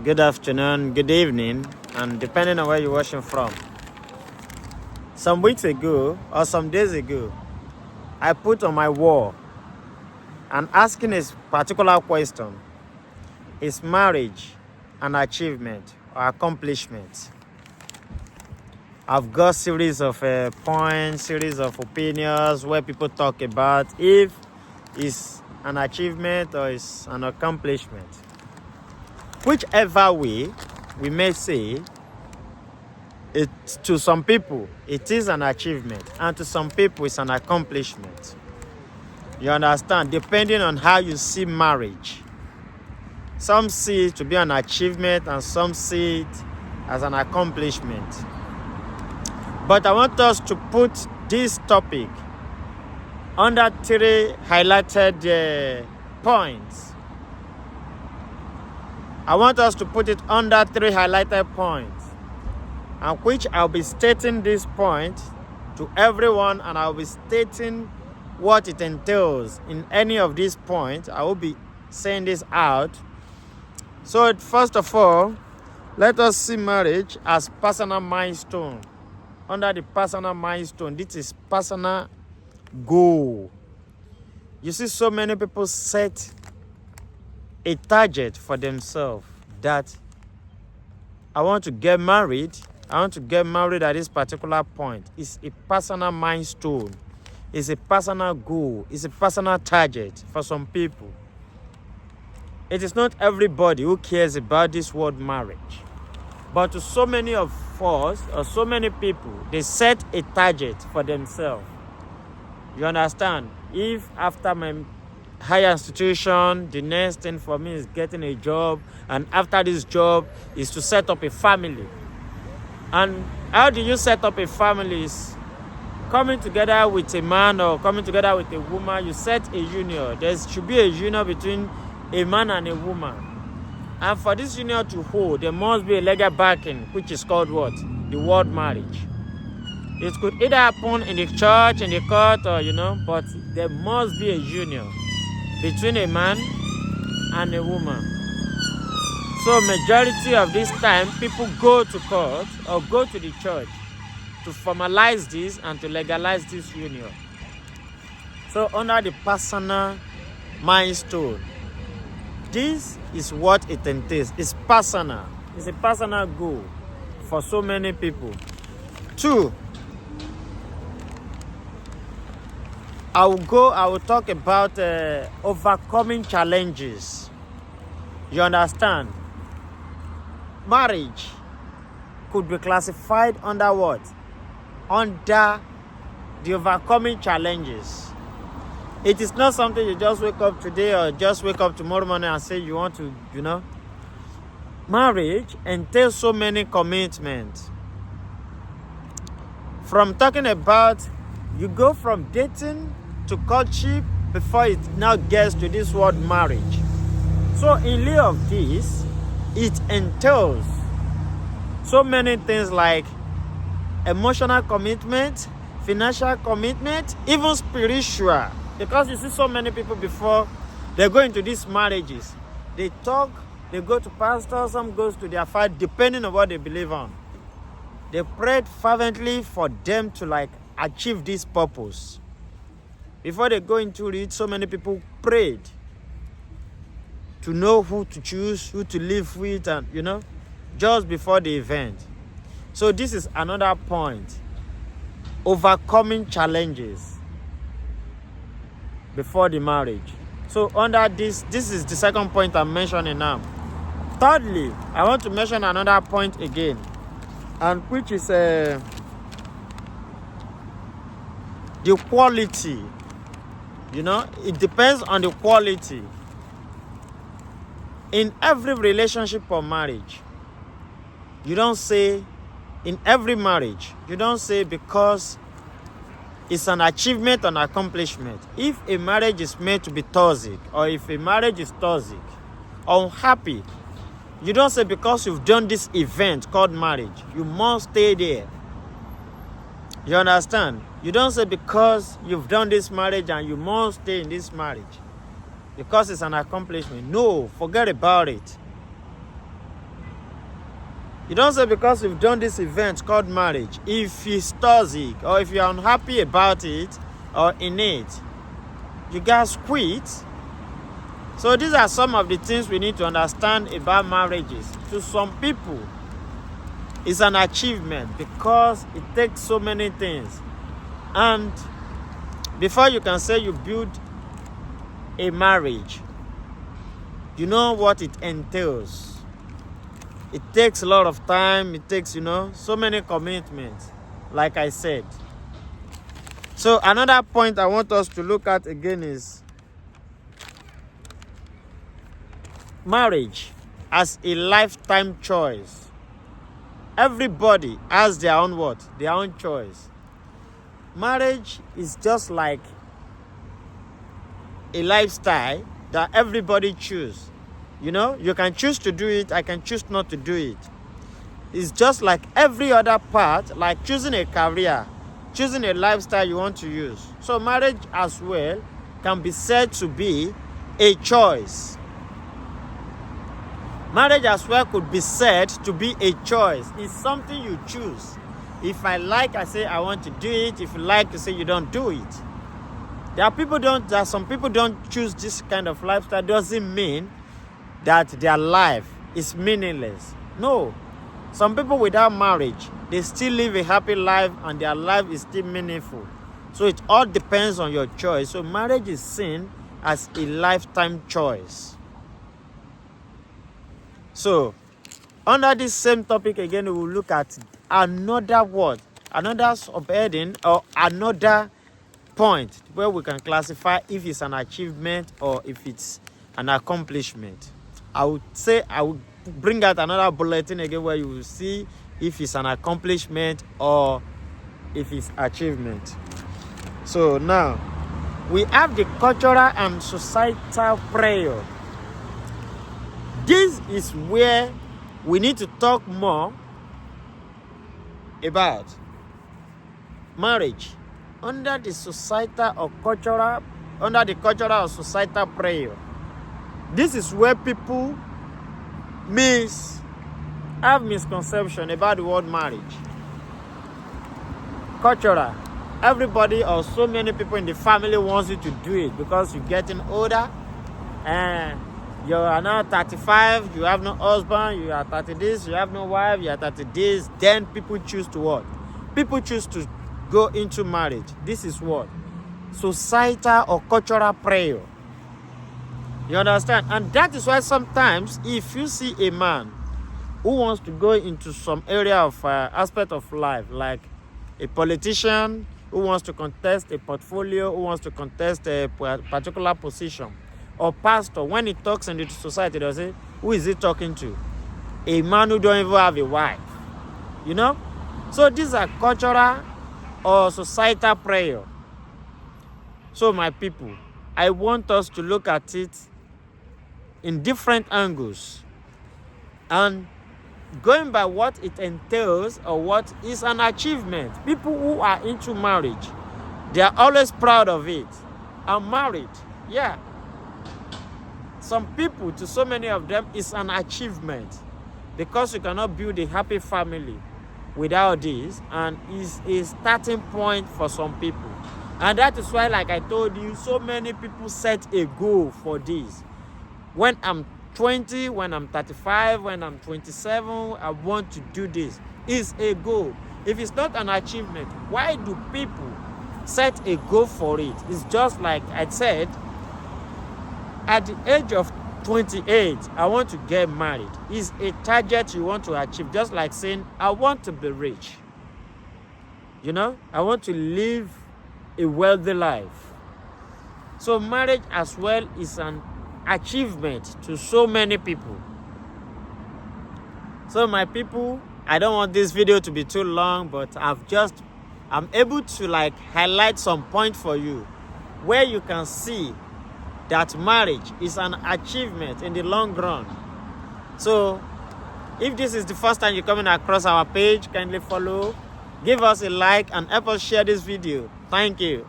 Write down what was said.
Good afternoon, good evening, and depending on where you're watching from. Some weeks ago or some days ago, I put on my wall and asking a particular question: is marriage an achievement or accomplishment? I've got series of points, series of opinions where people talk about if it's an achievement or it's an accomplishment. Whichever way we may say, it to some people it is an achievement, and to some people it's an accomplishment. You understand? Depending on how you see marriage. Some see it to be an achievement and some see it as an accomplishment. But I want us to put this topic under three highlighted points. I want us to put it under three highlighted points, and which I'll be stating this point to everyone, and I'll be stating what it entails in any of these points. I will be saying this out. So first of all, let us see marriage as personal milestone. Under the personal milestone, this is personal goal. You see, so many people set a target for themselves that I want to get married. I want to get married at this particular point. It's a personal milestone. It's a personal goal. It's a personal target for some people. It is not everybody who cares about this word marriage. But to so many of us, or so many people, they set a target for themselves. You understand? If after my higher institution, the next thing for me is getting a job, and after this job is to set up a family. And how do you set up a family? Is coming together with a man or coming together with a woman. You set a union. There should be a union between a man and a woman. And for this union to hold, there must be a legal backing, which is called what? The word marriage. It could either happen in the church, in the court, or but there must be a union between a man and a woman. So majority of this time, people go to court or go to the church to formalize this and to legalize this union. So under the personal milestone, this is what it entails. It's personal. It's a personal goal for so many people. 2, I will talk about overcoming challenges. You understand? Marriage could be classified under what? Under the overcoming challenges. It is not something you just wake up today or just wake up tomorrow morning and say you want to, Marriage entails so many commitments. From talking about, you go from dating to courtship before it now gets to this word marriage. So in lieu of this, it entails so many things like emotional commitment, financial commitment, even spiritual. Because you see so many people before they go into these marriages, they talk, they go to pastors, some goes to their father, depending on what they believe on. They prayed fervently for them to achieve this purpose. Before they go into it, so many people prayed to know who to choose, who to live with, and just before the event. So this is another point. Overcoming challenges before the marriage. So under this is the second point I'm mentioning now. Thirdly, I want to mention another point again, and which is the quality. It depends on the quality. In every relationship or marriage, you don't say, in every marriage, you don't say because it's an achievement or an accomplishment. If a marriage is made to be toxic, or if a marriage is toxic, unhappy, you don't say because you've done this event called marriage, you must stay there. You understand? You don't say because you've done this marriage and you must stay in this marriage. because it's an accomplishment. No, forget about it. You don't say because you've done this event called marriage, if it's toxic or if you're unhappy about it or in it, you guys quit. So these are some of the things we need to understand about marriages. To some people, it's an achievement because it takes so many things. And before you can say you build a marriage, you know what it entails. It takes a lot of time. It takes, so many commitments, like I said. So another point I want us to look at again is marriage as a lifetime choice. Everybody has their own what? Their own choice. Marriage is just like a lifestyle that everybody chooses. You can choose to do it, I can choose not to do it. It's just like every other part, like choosing a career, choosing a lifestyle you want to use. So marriage as well can be said to be a choice. Marriage as well could be said to be a choice. It's something you choose. If I like, I say I want to do it. If you like, you say you don't do it. There are some people don't choose this kind of lifestyle. Doesn't mean that their life is meaningless. No. Some people without marriage, they still live a happy life and their life is still meaningful. So it all depends on your choice. So marriage is seen as a lifetime choice. So under this same topic again, we will look at another word, another subheading or another point where we can classify if it's an achievement or if it's an accomplishment. I would bring out another bulletin again where you will see if it's an accomplishment or if it's achievement. So now we have the cultural and societal prayer. This is where we need to talk more about marriage under the societal or cultural, under the cultural or societal prayer. This is where people have misconception about the word marriage. Cultural. Everybody or so many people in the family wants you to do it because you're getting older and you are now 35, you have no husband, you are 30 this, you have no wife, you are 30 this. Then people choose to what? People choose to go into marriage. This is what? Societal or cultural prayer. You understand? And that is why sometimes if you see a man who wants to go into some area of aspect of life, like a politician who wants to contest a portfolio, who wants to contest a particular position, or pastor, when he talks in the society, they'll say, who is he talking to? A man who don't even have a wife. So these are cultural or societal prayer. So my people, I want us to look at it in different angles and going by what it entails or what is an achievement. People who are into marriage, they are always proud of it. I'm married. Yeah. Some people, to so many of them, it's an achievement because you cannot build a happy family without this, and is a starting point for some people. And that is why, like I told you, so many people set a goal for this. When I'm 20, when I'm 35, when I'm 27, I want to do this. It's a goal. If it's not an achievement, why do people set a goal for it? It's just like I said, at the age of 28, I want to get married. It's a target you want to achieve. Just like saying, I want to be rich. I want to live a wealthy life. So marriage as well is an achievement to so many people. So my people, I don't want this video to be too long, but I'm able to highlight some point for you where you can see that marriage is an achievement in the long run. So if this is the first time you're coming across our page, kindly follow, give us a like and help us share this video. Thank you.